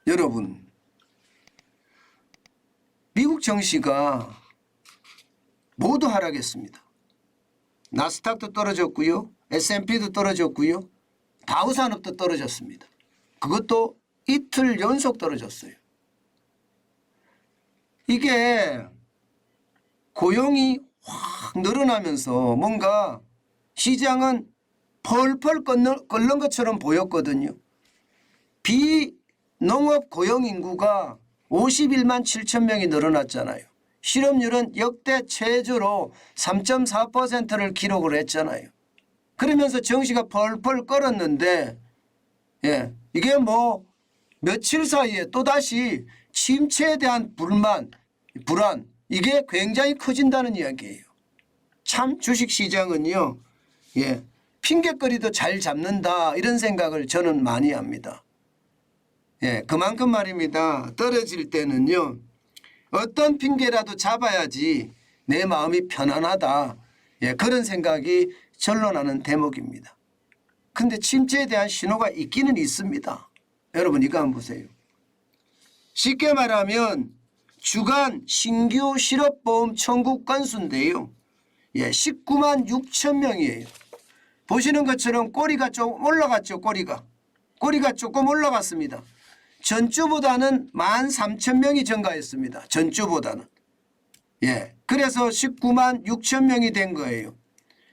여러분, 미국 증시가 모두 하락했습니다. 나스닥도 떨어졌고요. S&P도 떨어졌고요. 다우산업도 떨어졌습니다. 그것도 이틀 연속 떨어졌어요. 이게 고용이 확 늘어나면서 뭔가 시장은 펄펄 끓는 것처럼 보였거든요. 비농업 고용 인구가 51만 7천 명이 늘어났잖아요. 실업률은 역대 최저로 3.4%를 기록을 했잖아요. 그러면서 증시가 펄펄 끓었는데 이게 뭐 며칠 사이에 또다시 침체에 대한 불안 이게 굉장히 커진다는 이야기예요. 참 주식시장은요. 핑계거리도 잘 잡는다 이런 생각을 저는 많이 합니다. 그만큼 말입니다. 떨어질 때는요. 어떤 핑계라도 잡아야지 내 마음이 편안하다. 그런 생각이 절로 나는 대목입니다. 근데 침체에 대한 신호가 있기는 있습니다. 여러분 이거 한번 보세요. 쉽게 말하면 주간 신규 실업보험 청구 건수인데요. 19만 6천 명이에요. 보시는 것처럼 꼬리가 조금 올라갔죠. 꼬리가 조금 올라갔습니다. 전주보다는 13,000명이 증가했습니다. 전주보다는. 그래서 19만 6천 명이 된 거예요.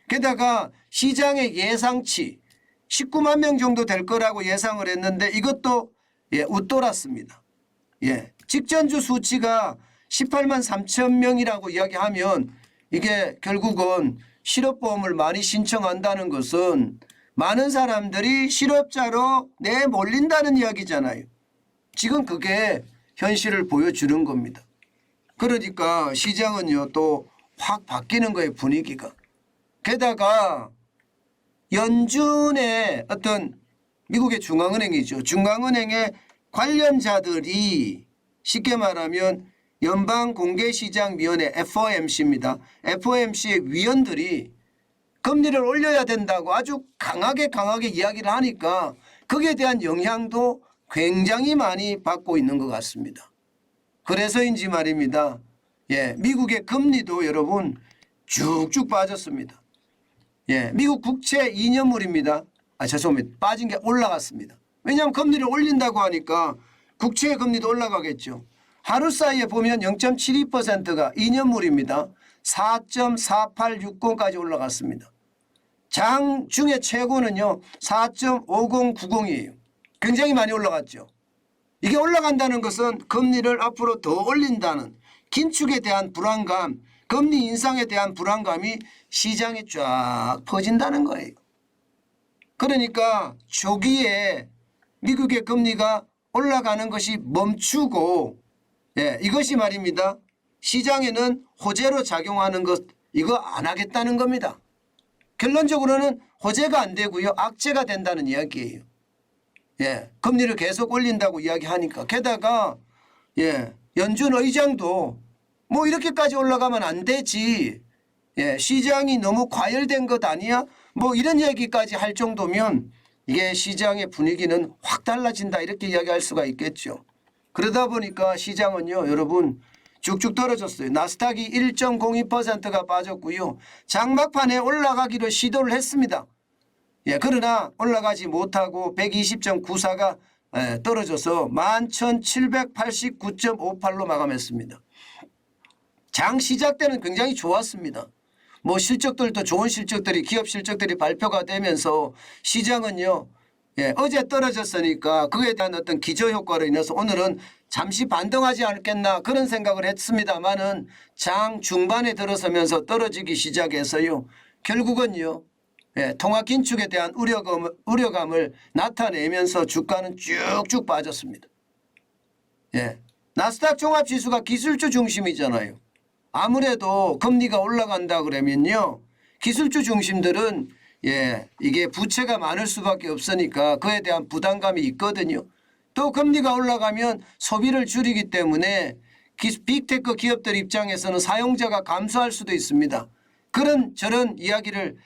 게다가 시장의 예상치 19만 명 정도 될 거라고 예상을 했는데 이것도 웃돌았습니다. 직전주 수치가 18만 3천 명이라고 이야기하면 이게 결국은 실업보험을 많이 신청한다는 것은 많은 사람들이 실업자로 내몰린다는 이야기잖아요. 지금 그게 현실을 보여주는 겁니다. 그러니까 시장은요 또 확 바뀌는 거예요. 분위기가. 게다가 연준의 어떤 미국의 중앙은행이죠. 중앙은행의 관련자들이 쉽게 말하면 연방공개시장위원회 FOMC입니다. FOMC의 위원들이 금리를 올려야 된다고 아주 강하게 이야기를 하니까 거기에 대한 영향도 굉장히 많이 받고 있는 것 같습니다. 그래서인지 말입니다. 미국의 금리도 여러분 쭉쭉 빠졌습니다. 미국 국채 2년물입니다. 죄송합니다. 빠진 게 올라갔습니다. 왜냐하면 금리를 올린다고 하니까 국채 금리도 올라가겠죠. 하루 사이에 보면 0.72%가 2년물입니다. 4.4860까지 올라갔습니다. 장 중에 최고는요 4.5090이에요. 굉장히 많이 올라갔죠. 이게 올라간다는 것은 금리를 앞으로 더 올린다는 긴축에 대한 불안감, 금리 인상에 대한 불안감이 시장에 쫙 퍼진다는 거예요. 그러니까 초기에 미국의 금리가 올라가는 것이 멈추고 이것이 말입니다. 시장에는 호재로 작용하는 것 이거 안 하겠다는 겁니다. 결론적으로는 호재가 안 되고요. 악재가 된다는 이야기예요. 금리를 계속 올린다고 이야기하니까 게다가 연준 의장도 뭐 이렇게까지 올라가면 안 되지. 시장이 너무 과열된 것 아니야? 뭐 이런 얘기까지 할 정도면 이게 시장의 분위기는 확 달라진다 이렇게 이야기할 수가 있겠죠. 그러다 보니까 시장은요 여러분 쭉쭉 떨어졌어요. 나스닥이 1.02%가 빠졌고요. 장막판에 올라가기로 시도를 했습니다. 그러나 올라가지 못하고 120.94가 떨어져서 11,789.58로 마감했습니다. 장 시작 때는 굉장히 좋았습니다. 뭐 실적들도 좋은 실적들이 기업 실적들이 발표가 되면서 시장은요 어제 떨어졌으니까 그에 대한 어떤 기저효과로 인해서 오늘은 잠시 반등하지 않겠나 그런 생각을 했습니다마는 장 중반에 들어서면서 떨어지기 시작해서요 결국은요 통화 긴축에 대한 우려감을 나타내면서 주가는 쭉쭉 빠졌습니다. 나스닥 종합지수가 기술주 중심이잖아요. 아무래도 금리가 올라간다 그러면요 기술주 중심들은 이게 부채가 많을 수밖에 없으니까 그에 대한 부담감이 있거든요. 또 금리가 올라가면 소비를 줄이기 때문에 빅테크 기업들 입장에서는 사용자가 감소할 수도 있습니다. 그런 저런 이야기를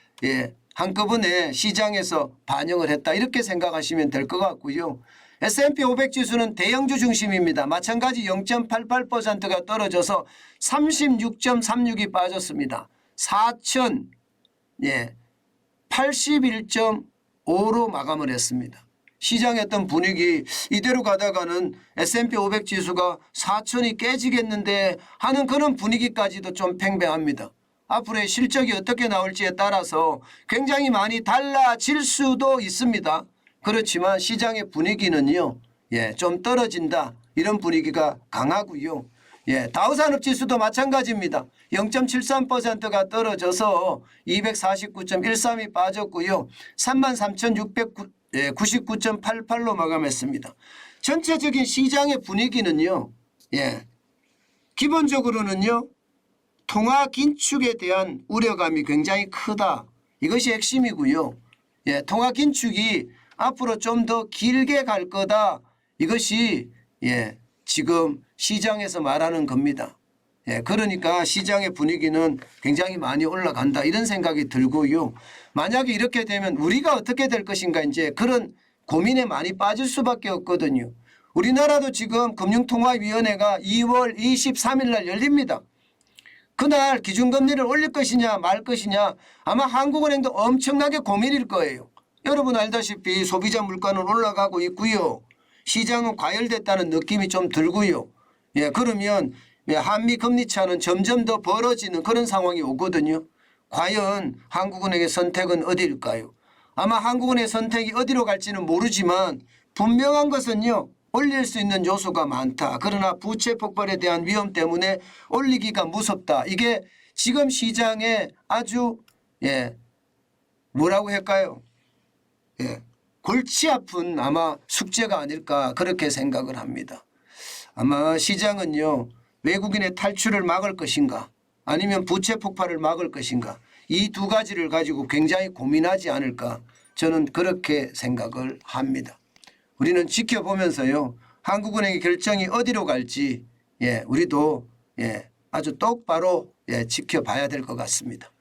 한꺼번에 시장에서 반영을 했다 이렇게 생각하시면 될 것 같고요. S&P 500 지수는 대형주 중심입니다. 마찬가지 0.88%가 떨어져서 36.36이 빠졌습니다. 4,081.5로 마감을 했습니다. 시장의 어떤 분위기 이대로 가다가는 S&P 500 지수가 4,000이 깨지겠는데 하는 그런 분위기까지도 좀 팽배합니다. 앞으로의 실적이 어떻게 나올지에 따라서 굉장히 많이 달라질 수도 있습니다. 그렇지만 시장의 분위기는요, 좀 떨어진다. 이런 분위기가 강하고요. 다우산업지수도 마찬가지입니다. 0.73%가 떨어져서 249.13이 빠졌고요. 33,699.88로 마감했습니다. 전체적인 시장의 분위기는요, 기본적으로는요, 통화 긴축에 대한 우려감이 굉장히 크다. 이것이 핵심이고요. 통화 긴축이 앞으로 좀 더 길게 갈 거다. 이것이 지금 시장에서 말하는 겁니다. 그러니까 시장의 분위기는 굉장히 많이 올라간다. 이런 생각이 들고요. 만약에 이렇게 되면 우리가 어떻게 될 것인가 이제 그런 고민에 많이 빠질 수밖에 없거든요. 우리나라도 지금 금융통화위원회가 2월 23일 날 열립니다. 그날 기준금리를 올릴 것이냐 말 것이냐 아마 한국은행도 엄청나게 고민일 거예요. 여러분 알다시피 소비자 물가는 올라가고 있고요. 시장은 과열됐다는 느낌이 좀 들고요. 그러면 한미 금리 차는 점점 더 벌어지는 그런 상황이 오거든요. 과연 한국은행의 선택은 어디일까요? 아마 한국은행의 선택이 어디로 갈지는 모르지만 분명한 것은요. 올릴 수 있는 요소가 많다. 그러나 부채 폭발에 대한 위험 때문에 올리기가 무섭다. 이게 지금 시장에 아주 뭐라고 할까요? 골치 아픈 아마 숙제가 아닐까 그렇게 생각을 합니다. 아마 시장은요. 외국인의 탈출을 막을 것인가 아니면 부채 폭발을 막을 것인가 이 두 가지를 가지고 굉장히 고민하지 않을까 저는 그렇게 생각을 합니다. 우리는 지켜보면서요. 한국은행의 결정이 어디로 갈지 우리도 아주 똑바로 지켜봐야 될 것 같습니다.